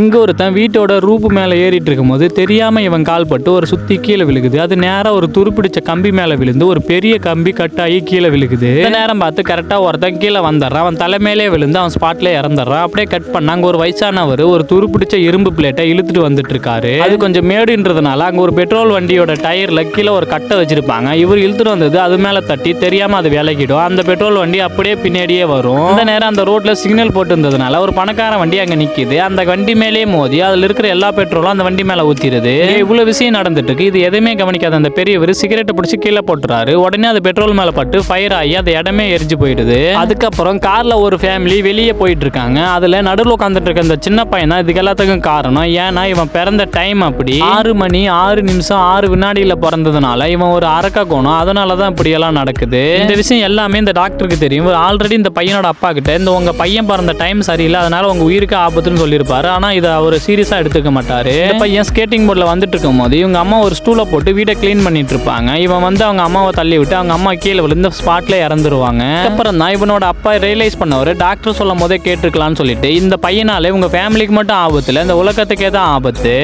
இங்க ஒருத்தன் வீட்டோட ரூப் மேல ஏறிட்டு இருக்கும்போது தெரியாம இவன் கால் பட்டு ஒரு சுத்தி கீழே விழுகுது. அது நேரா ஒரு துருப்பிடிச்ச கம்பி மேல விழுந்து ஒரு பெரிய கம்பி கட் ஆகி கீழே விழுகுது. இந்த நேரம் பார்த்து கரெக்டா ஒருத்தன் கீழே வந்துடுறான். அவன் தலைமையிலே விழுந்து அவன் ஸ்பாட்ல இறந்துடுறான். அப்படியே கட் பண்ண அங்க ஒரு வயசானவர் ஒரு துருப்பிடிச்ச இரும்பு பிளேட்டை இழுத்துட்டு வந்துட்டு இருக்காரு. அது கொஞ்சம் மேடுன்றதுனால அங்க ஒரு பெட்ரோல் வண்டியோட டயர்ல கீழே ஒரு கட்டை வச்சிருப்பாங்க. இவர் இழுத்துட்டு வந்தது அது மேல தட்டி தெரியாம அது விலகிடும். அந்த பெட்ரோல் வண்டி அப்படியே பின்னாடியே வரும். இந்த நேரம் அந்த ரோட்ல சிக்னல் போட்டு இருந்ததுனால ஒரு பணக்கார வண்டி அங்க நிக்குது. அந்த வண்டி மேலே மோதி அதுல இருக்கிற எல்லா பெட்ரோலும் அந்த வண்டி மேல ஊத்திடுது. இவ்வளவு விஷயம் நடந்துட்டு இருக்கு. இது எதுவுமே கவனிக்காத அந்த பெரியவர் சிகரெட் பிடிச்சி கீழே போட்டுறாரு. உடனே அது பெட்ரோல் மேல பட்டு ஃபயர் ஆகி அந்த இடமே எரிஞ்சு போயிடுது. அதுக்கப்புறம் கார்ல ஒரு ஃபேமிலி வெளியே போயிட்டு இருக்காங்க. அதுல நடுவில் உட்காந்துட்டு இருக்க அந்த சின்ன பையன் தான் இதுக்கு எல்லாத்துக்கும் காரணம். ஏன்னா இவன் பிறந்த டைம் அப்படி 6 மணி 6 நிமிஷம் 6 வினாடியில பிறந்ததுனால இவன் ஒரு அரக்க கோணம். அதனாலதான் இப்படி எல்லாம் நடக்குது. இந்த விஷயம் எல்லாமே இந்த டாக்டருக்கு தெரியும். ஆல்ரெடி இந்த பையனோட அப்பா கிட்ட இந்த உங்க பையன் பிறந்த டைம் சரியில்லை, அதனால உங்க உயிருக்கு ஆபத்துன்னு சொல்லியிருப்பாரு. ஆனா இதை அவர் சீரியஸா எடுத்துக்க மாட்டாரு. இந்த பையன் ஸ்கேட்டிங் போர்ட்ல வந்துட்டு இருக்கும் போது இவங்க அம்மா ஒரு ஸ்டூலை போட்டு வீட்டை கிளீன் பண்ணிட்டு இருப்பாங்க. இவன் வந்து அவங்க அம்மாவை தள்ளி விட்டு அவங்க அம்மா கீழே விழுந்து ஸ்பாட்ல இறந்துருவாங்க. அப்புறம் தான் இவனோட அப்பா ரியலைஸ் பண்ணவர் டாக்டர் சொல்லும் போதே கேட்டிருக்கலாம்னு சொல்லிட்டு இந்த பையனால இவங்க ஃபேமிலிக்கு மட்டும் ஆபத்து இல்லை, இந்த உலகத்துக்கே தான் ஆபத்து.